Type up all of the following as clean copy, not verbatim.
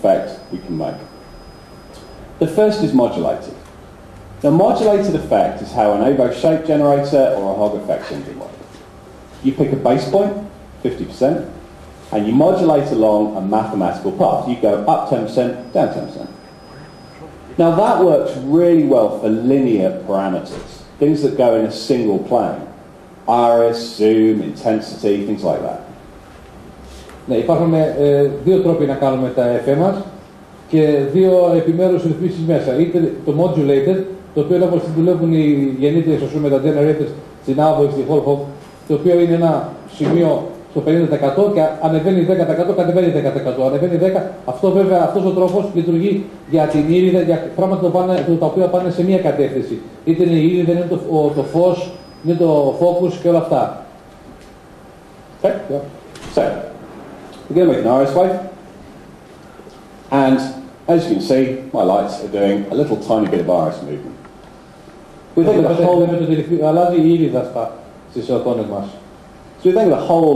effect we can make. The first is modulated. Now, modulated effect is how an oboe shape generator or a hog effects engine works. You pick a base point, 50%, and you modulate along a mathematical path. You go up 10%, down 10%. Now, that works really well for linear parameters, things that go in a single plane. Iris, zoom, intensity, things like that. Ναι, υπάρχουν δύο τρόποι να κάνουμε τα εφέ μας και δύο επιμέρους ρυθμίσεις μέσα. Είτε το modulated, το οποίο όπως δουλεύουν οι γεννήτριες με τα generators στην άβοη, στη whole hog, το οποίο είναι ένα σημείο στο 50% και ανεβαίνει 10%, κατεβαίνει 10%. Ανεβαίνει 10%. Αυτό βέβαια, αυτός ο τρόπος λειτουργεί για την ήριδα, για πράγματα τα οποία πάνε σε μία κατεύθυνση. Είτε είναι η ήριδα, είναι το φως, είναι το focus και όλα αυτά. Okay. Yeah. So, we're going to make an iris wave, and as you can see, my lights are doing a little tiny bit of iris movement. We think of a whole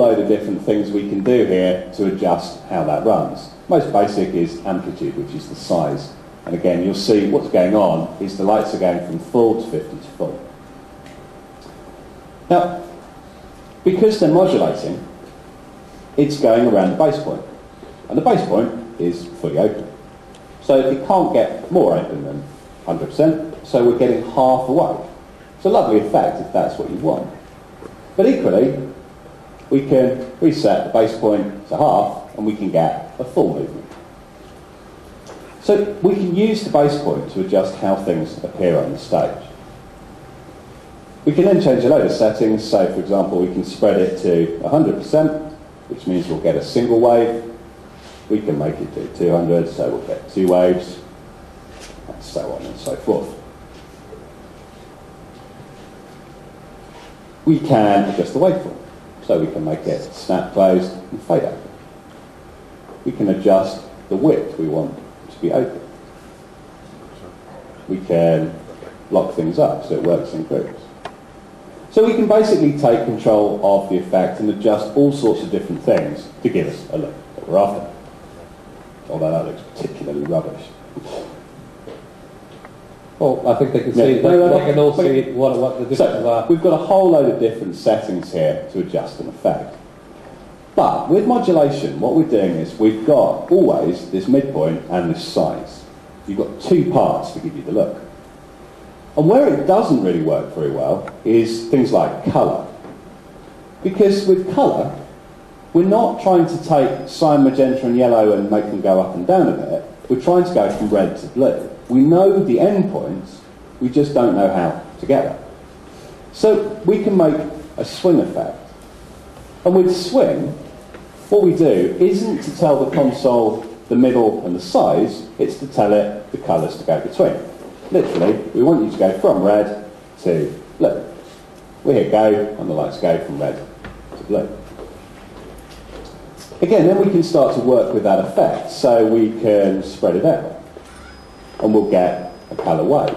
load of different things we can do here to adjust how that runs. Most basic is amplitude, which is the size. And again, you'll see what's going on is the lights are going from full to 50 to full. Now, because they're modulating, it's going around the base point. And the base point is fully open. So it can't get more open than 100%, so we're getting half a wave. It's a lovely effect if that's what you want. But equally, we can reset the base point to half and we can get a full movement. So we can use the base point to adjust how things appear on the stage. We can then change a load of settings. So, for example, we can spread it to 100%, which means we'll get a single wave. We can make it do 200, so we'll get 2 waves, and so on and so forth. We can adjust the waveform, so we can make it snap closed and fade out. We can adjust the width we want to be open. We can lock things up so it works in groups. So we can basically take control of the effect and adjust all sorts of different things to give us a look that we're after. Although that looks particularly rubbish. Well, I think they can see, they can all see what the differences are. We've got a whole load of different settings here to adjust an effect. But with modulation, what we're doing is we've got always this midpoint and this size. You've got 2 parts to give you the look. And where it doesn't really work very well is things like colour. Because with colour, we're not trying to take cyan, magenta and yellow and make them go up and down a bit. We're trying to go from red to blue. We know the end points, we just don't know how to get there. So we can make a swing effect. And with swing, what we do isn't to tell the console the middle and the size, it's to tell it the colours to go between. Literally, we want you to go from red to blue. We hit go, and the lights go from red to blue. Again, then we can start to work with that effect, so we can spread it out, and we'll get a colour wave.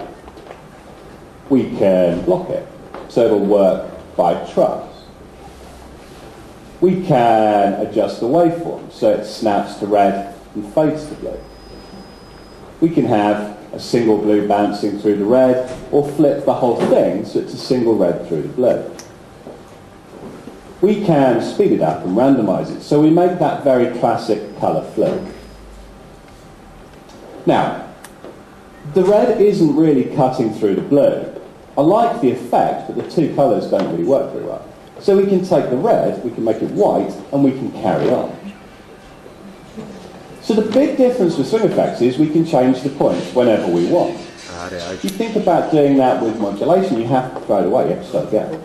We can block it, so it'll work by truss. We can adjust the waveform, so it snaps to red and fades to blue. We can have a single blue bouncing through the red, or flip the whole thing so it's a single red through the blue. We can speed it up and randomise it, so we make that very classic colour flip. Now, the red isn't really cutting through the blue. I like the effect, but the 2 colours don't really work very well. So we can take the red, we can make it white, and we can carry on. So the big difference with swing effects is we can change the points whenever we want. If you think about doing that with modulation, you have to throw it away, you have to start again.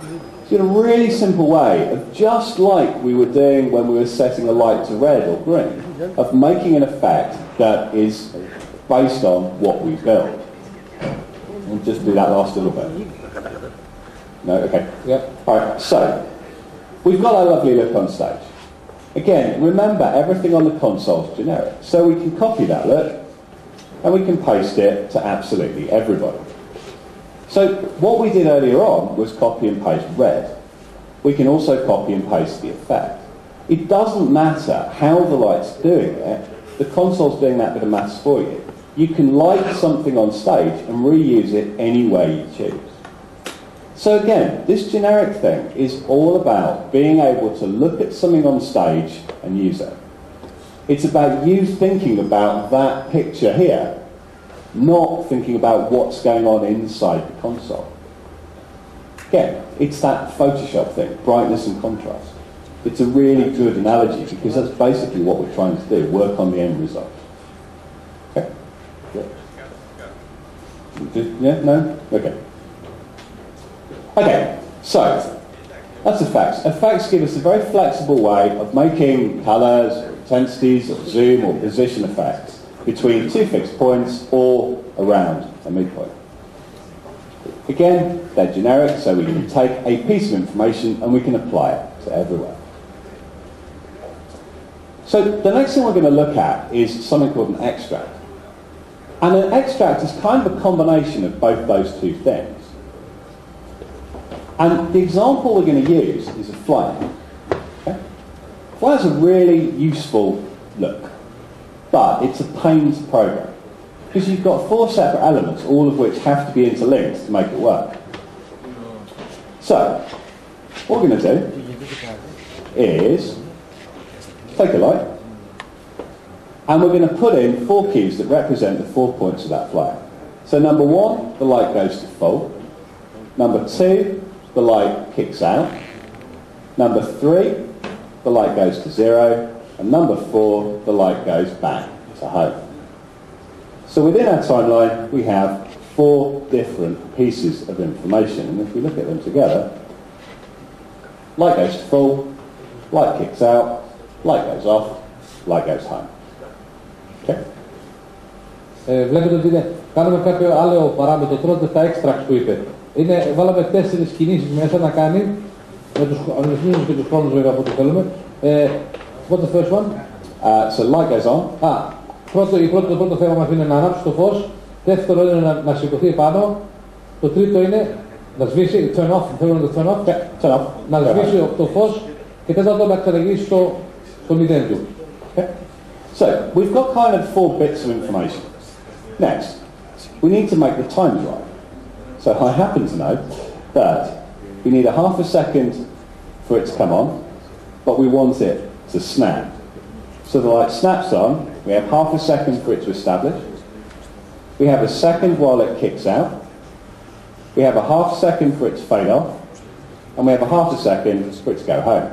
So in a really simple way of just like we were doing when we were setting a light to red or green, of making an effect that is based on what we build. And just do that last little bit. No? Okay. Yep. Alright, so we've got our lovely look on stage. Again, remember everything on the console is generic. So we can copy that look and we can paste it to absolutely everybody. So what we did earlier on was copy and paste red. We can also copy and paste the effect. It doesn't matter how the light's doing it, the console's doing that bit of maths for you. You can light something on stage and reuse it any way you choose. So again, this generic thing is all about being able to look at something on stage and use it. It's about you thinking about that picture here, not thinking about what's going on inside the console. Again, it's that Photoshop thing, brightness and contrast. It's a really good analogy because that's basically what we're trying to do, work on the end result. Okay? Yeah? No? Okay. Okay, so that's effects. Effects give us a very flexible way of making colours, or intensities, or zoom, or position effects between two fixed points or around a midpoint. Again, they're generic, so we can take a piece of information and we can apply it to everywhere. So the next thing we're going to look at is something called an extract. And an extract is kind of a combination of both those two things. And the example we're going to use is a flyer. Okay? Flyer's a really useful look, but it's a pain to program. Because you've got 4 separate elements, all of which have to be interlinked to make it work. So, what we're going to do is take a light, and we're going to put in 4 keys that represent the 4 points of that flyer. So number 1, the light goes to full. Number 2, the light kicks out. Number 3, the light goes to 0. And number 4, the light goes back to home. So within our timeline, we have 4 different pieces of information. And if we look at them together, light goes to full, light kicks out, light goes off, light goes home. Okay? Βλέπετε ότι κάνουμε κάποιο άλλο παράμετρο τώρα τα extracts που είπε. Βάλαμε 4 κινήσεις μέσα να κάνει, με τους αριθμούς και τους χρόνους βέβαια από ό,τι θέλουμε. What's the first one? So light goes on. Το πρώτο θέμα μας είναι να ανάψει το φως. Δεύτερο είναι να σηκωθεί πάνω. Το τρίτο είναι να σβήσει, turn off, θέλουμε να το turn off. Turn off. Να σβήσει το φως και τέταρτο να ξαναγυρίσει στο μηδέν του. So, we've got kind of 4 bits of information. Next, we need to make the times right. So I happen to know that we need a half a second for it to come on, but we want it to snap. So the light snaps on, we have half a second for it to establish. We have a second while it kicks out. We have a half second for it to fade off. And we have a half a second for it to go home.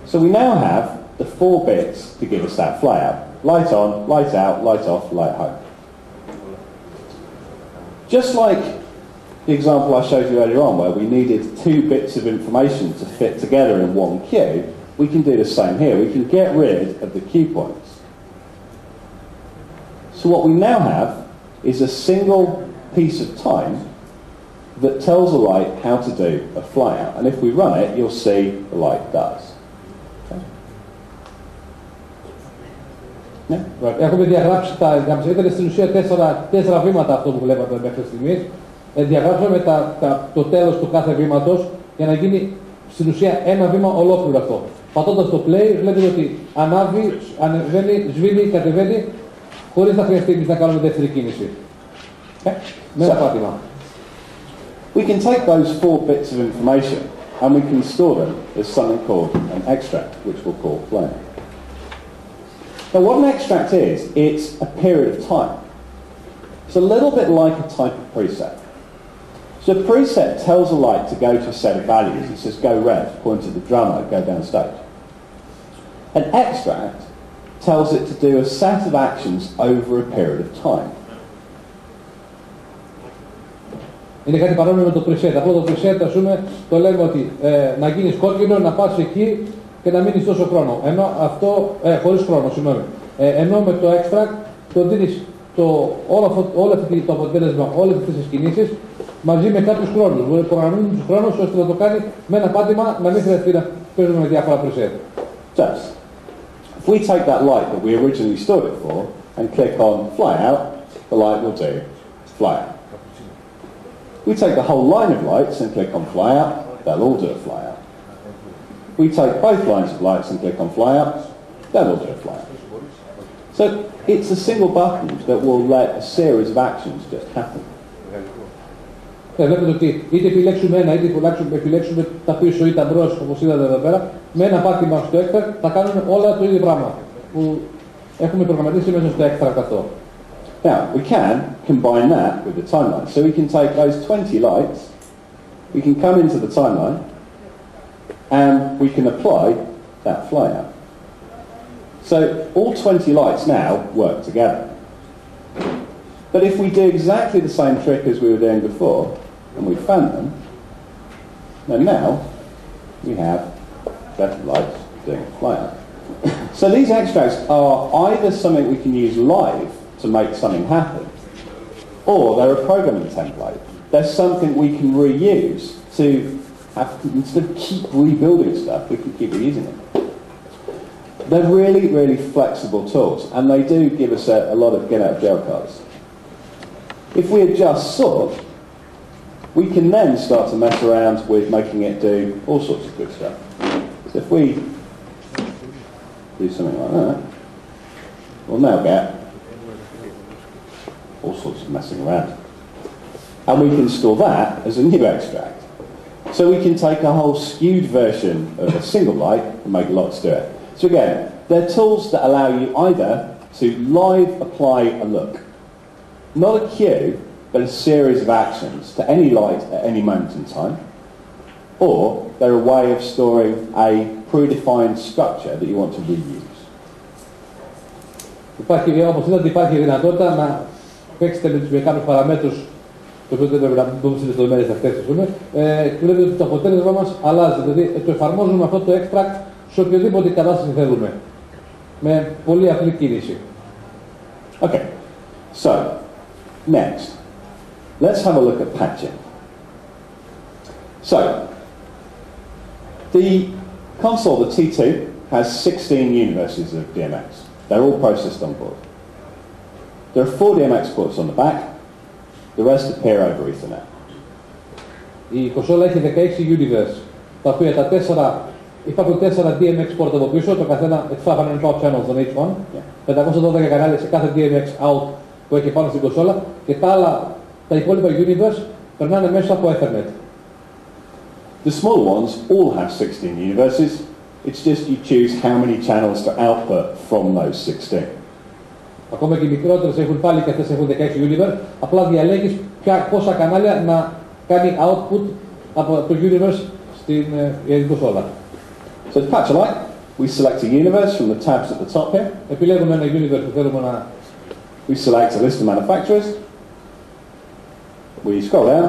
So we now have the 4 bits to give us that flyout. Light on, light out, light off, light home. Just like the example I showed you earlier on where we needed 2 bits of information to fit together in one cue, we can do the same here. We can get rid of the cue points. So what we now have is a single piece of time that tells the light how to do a flyout. And if we run it, you'll see the light does. Έχουμε διαγράψει ήταν στην ουσία 4 βήματα αυτό που βλέπατε μέχρι στιγμής. Διαγράψαμε το τέλος του κάθε βήματος για να γίνει στην ουσία ένα βήμα ολόκληρο αυτό. Πατώντας το play βλέπετε ότι ανάβει, ανεβαίνει, σβήνει, κατεβαίνει χωρίς να χρειαστεί εμείς να κάνουμε δεύτερη κίνηση. Με ένα πάτημα. We can take those 4 bits of information and we can store them as something called an extract, which we'll call flame. Now what an extract is, it's a period of time. It's a little bit like a type of preset. So a preset tells a light to go to a set of values. It says go red, point at the drummer, go down stage. An extract tells it to do a set of actions over a period of time. Είναι κάτι παρόμοιο με το preset. Απλό το preset, ας πούμε, το λέμε ότι να γίνεις κόκκινο, να πας εκεί και να μείνεις τόσο χρόνο. Ενώ αυτό, χωρίς χρόνο, συγγνώμη. Ενώ με το extract το δίνεις όλο αυτό το αποτέλεσμα, όλες αυτές τις κινήσεις μαζί με κάποιους χρόνους. Μπορεί να προγραμμίσουμε τους χρόνους ώστε να το κάνει με ένα πάτημα να μην χρειαστεί να παίζουμε με διάφορα preset. Just, if we take that light that we originally stored it for and click on fly out, the light will do fly out. We take the whole line of lights and click on fly out, they'll all do a fly out. We take both lines of lights and click on fly out, they'll all do a fly out. So it's a single button that will let a series of actions just happen. Βλέπετε ότι είτε επιλέξουμε ένα, είτε επιλέξουμε τα πίσω ή τα μπρος, όπως είδατε εδώ πέρα, με ένα πάτημα στο extract θα κάνουν όλα το ίδιο πράγμα που έχουμε προγραμματίσει μέσα στο extract αυτό. Now, we can combine that with the timeline. So we can take those 20 lights, we can come into the timeline, and we can apply that flyout. So all 20 lights now work together. But if we do exactly the same trick as we were doing before, and we fan them, then now we have better lights doing a flyout. So these extracts are either something we can use live to make something happen, or they're a programming template. They're something we can reuse to have, instead of keep rebuilding stuff, we can keep reusing it. They're really, really flexible tools, and they do give us a lot of get out of jail cards. If we adjust sort, we can then start to mess around with making it do all sorts of good stuff. So if we do something like that, we'll now get all sorts of messing around. And we can store that as a new extract. So we can take a whole skewed version of a single light and make lots do it. So again, they're tools that allow you either to live apply a look. Not a queue, but a series of actions to any light at any moment in time. Or they're a way of storing a predefined structure that you want to reuse. Όπως είδατε, υπάρχει δυνατότητα να παίξετε με κάποιους παραμέτρους, το οποίο δεν πρέπει να μπούμε στις λεπτομέρειες αυτές, και βλέπετε ότι το αποτέλεσμα μας αλλάζει. Δηλαδή, το εφαρμόζουμε αυτό το extract σε οποιοδήποτε κατάσταση θέλουμε. Με πολύ απλή κίνηση. Okay, so, next, let's have a look at patching. So, the console, the T2, has 16 universes of DMX. They're all processed on board. There are 4 DMX ports on the back, the rest appear over Ethernet. Η κονσόλα έχει 16 universe, τα οποία τα 4, υπάρχουν 4 DMX port από πίσω, το καθένα 500 power channels on each one, 512 κανάλια σε κάθε DMX out που έχει πάνω στην κονσόλα, και τα υπόλοιπα universe περνάνε μέσα από Ethernet. The small ones all have 16 universes. It's just you choose how many channels to output from those 16. Ακόμα και οι μικρότερες έχουν πάλι και αυτές έχουν 16 universe, απλά διαλέγεις πόσα κανάλια να κάνει output από το universe στην κονσόλα. So to patch a light, we select a universe from the tabs at the top here. Επιλέγουμε ένα universe που θέλουμε να... We select a list of manufacturers. We scroll down.